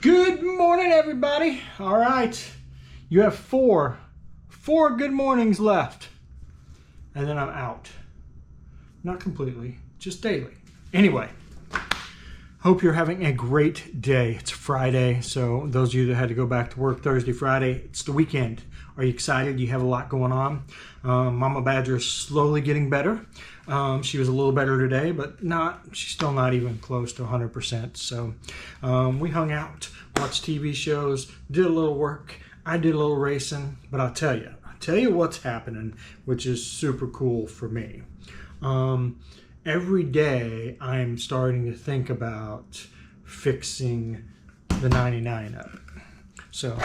Good morning, everybody. All right, you have four good mornings left, and then I'm out. Not completely, just daily. Anyway, hope you're having a great day. It's Friday, so those of you that had to go back to work Thursday, Friday, it's the weekend. Are you excited? You have a lot going on. Mama Badger is slowly getting better. She was a little better today, but she's still not even close to 100%. So we hung out, watched TV shows, did a little work. I did a little racing, but I'll tell you what's happening, which is super cool for me. Every day I'm starting to think about fixing the 99 up. So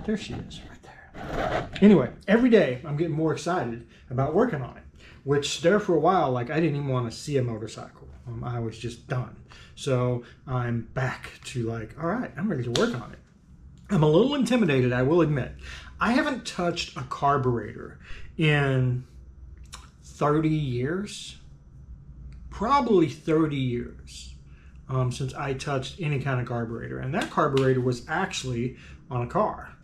there she is right there. Anyway, every day I'm getting more excited about working on it, which there for a while, I didn't even want to see a motorcycle. I was just done. So I'm back to all right, I'm ready to work on it. I'm a little intimidated, I will admit. I haven't touched a carburetor in 30 years. Probably 30 years since I touched any kind of carburetor. And that carburetor was actually on a car.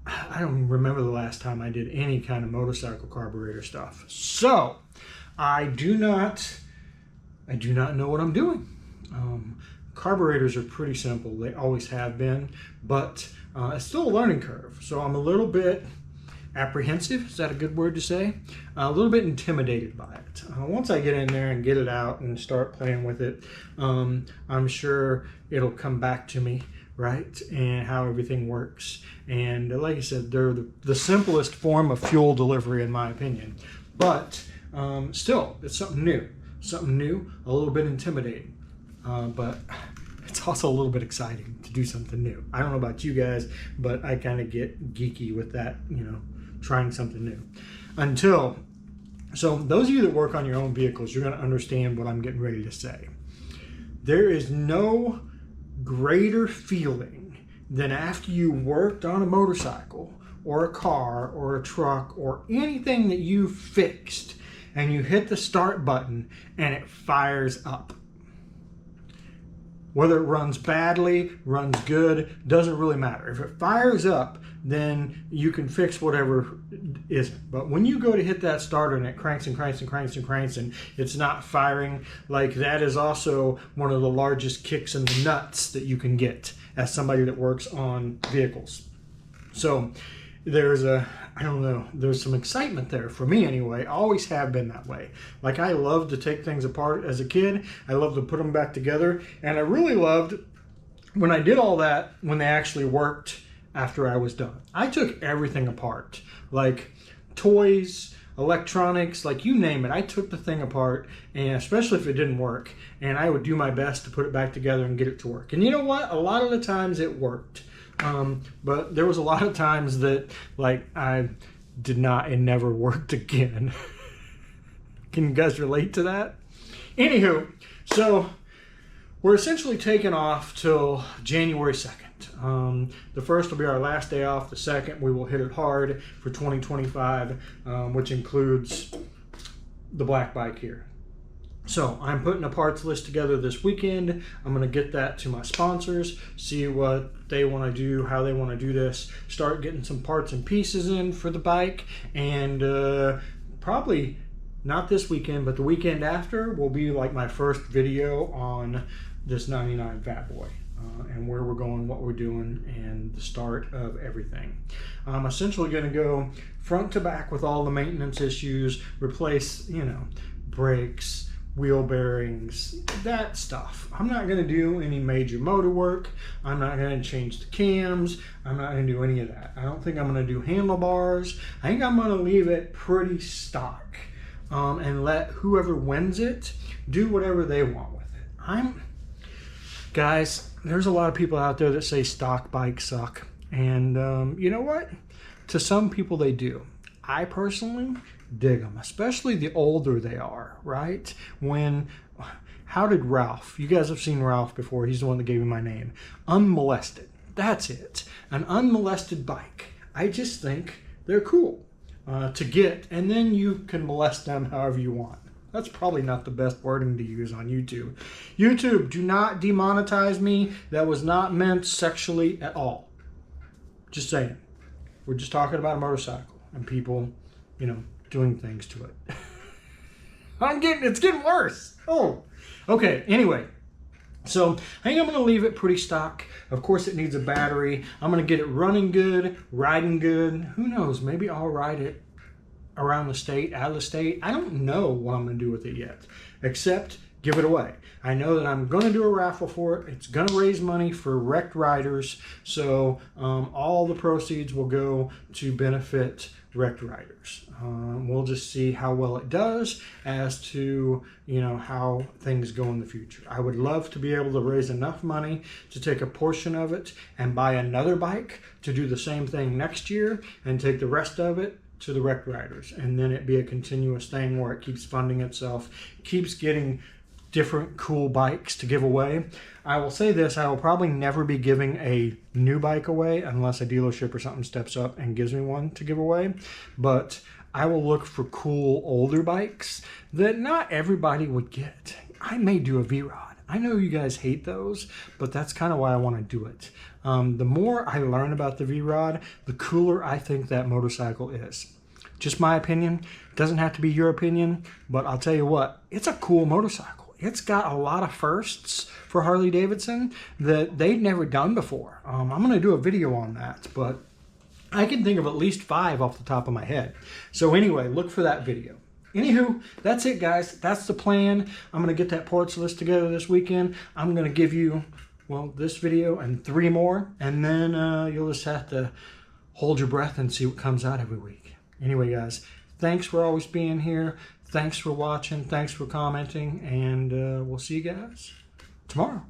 I don't remember the last time I did any kind of motorcycle carburetor stuff. So I do not know what I'm doing. Carburetors are pretty simple. They always have been, but it's still a learning curve. So I'm a little bit apprehensive, is that a good word to say? A little bit intimidated by it. Once I get in there and get it out and start playing with it, I'm sure it'll come back to me, right? And how everything works. And like I said, they're the simplest form of fuel delivery in my opinion. But still, it's something new. Something new, a little bit intimidating. But it's also a little bit exciting to do something new. I don't know about you guys, but I kind of get geeky with that, trying something new. So those of you that work on your own vehicles, you're going to understand what I'm getting ready to say. There is no greater feeling than after you worked on a motorcycle or a car or a truck or anything that you fixed and you hit the start button and it fires up. Whether it runs badly, runs good, doesn't really matter. If it fires up, then you can fix whatever isn't. But when you go to hit that starter and it cranks and cranks and cranks and cranks and it's not firing, that is also one of the largest kicks in the nuts that you can get as somebody that works on vehicles. So there's there's some excitement there for me anyway. I always have been that way. I loved to take things apart as a kid. I loved to put them back together. And I really loved when I did all that when they actually worked after I was done. I took everything apart, toys, electronics, you name it. I took the thing apart, and especially if it didn't work, and I would do my best to put it back together and get it to work. And you know what? A lot of the times it worked. But there was a lot of times that I did not and never worked again. Can you guys relate to that? Anywho, so we're essentially taking off till January 2nd. The 1st will be our last day off. The 2nd, we will hit it hard for 2025, which includes the black bike here. So I'm putting a parts list together this weekend. I'm going to get that to my sponsors, see what they want to do, how they want to do this, start getting some parts and pieces in for the bike, and probably not this weekend, but the weekend after will be my first video on this 99 Fatboy. And where we're going, what we're doing, and the start of everything. I'm essentially going to go front to back with all the maintenance issues, replace, brakes, wheel bearings, that stuff. I'm not going to do any major motor work. I'm not going to change the cams. I'm not going to do any of that. I don't think I'm going to do handlebars. I think I'm going to leave it pretty stock and let whoever wins it do whatever they want with it. Guys, there's a lot of people out there that say stock bikes suck. And you know what? To some people they do. I personally dig them, especially the older they are, right? How did Ralph, you guys have seen Ralph before, he's the one that gave me my name. Unmolested, that's it. An unmolested bike. I just think they're cool to get, and then you can molest them however you want. That's probably not the best wording to use on YouTube. YouTube, do not demonetize me. That was not meant sexually at all. Just saying. We're just talking about a motorcycle and people, you know, doing things to it. It's getting worse. Oh, okay. Anyway, so I think I'm going to leave it pretty stock. Of course, it needs a battery. I'm going to get it running good, riding good. Who knows? Maybe I'll ride it around the state, out of the state. I don't know what I'm going to do with it yet, except give it away. I know that I'm going to do a raffle for it. It's going to raise money for wrecked riders. So all the proceeds will go to benefit wrecked riders. We'll just see how well it does as to, you know, how things go in the future. I would love to be able to raise enough money to take a portion of it and buy another bike to do the same thing next year and take the rest of it to the wrecked riders. And then it be a continuous thing where it keeps funding itself, keeps getting different cool bikes to give away. I will say this, I will probably never be giving a new bike away unless a dealership or something steps up and gives me one to give away. But I will look for cool older bikes that not everybody would get. I may do a V-Rod. I know you guys hate those, but that's kind of why I want to do it. The more I learn about the V-Rod, the cooler I think that motorcycle is. Just my opinion. It doesn't have to be your opinion, but I'll tell you what, it's a cool motorcycle. It's got a lot of firsts for Harley Davidson that they've never done before. I'm going to do a video on that, but I can think of at least 5 off the top of my head. So anyway, look for that video. Anywho, that's it, guys. That's the plan. I'm going to get that parts list together this weekend. I'm going to give you, well, this video and 3 more, and then you'll just have to hold your breath and see what comes out every week. Anyway, guys, thanks for always being here. Thanks for watching. Thanks for commenting. And we'll see you guys tomorrow.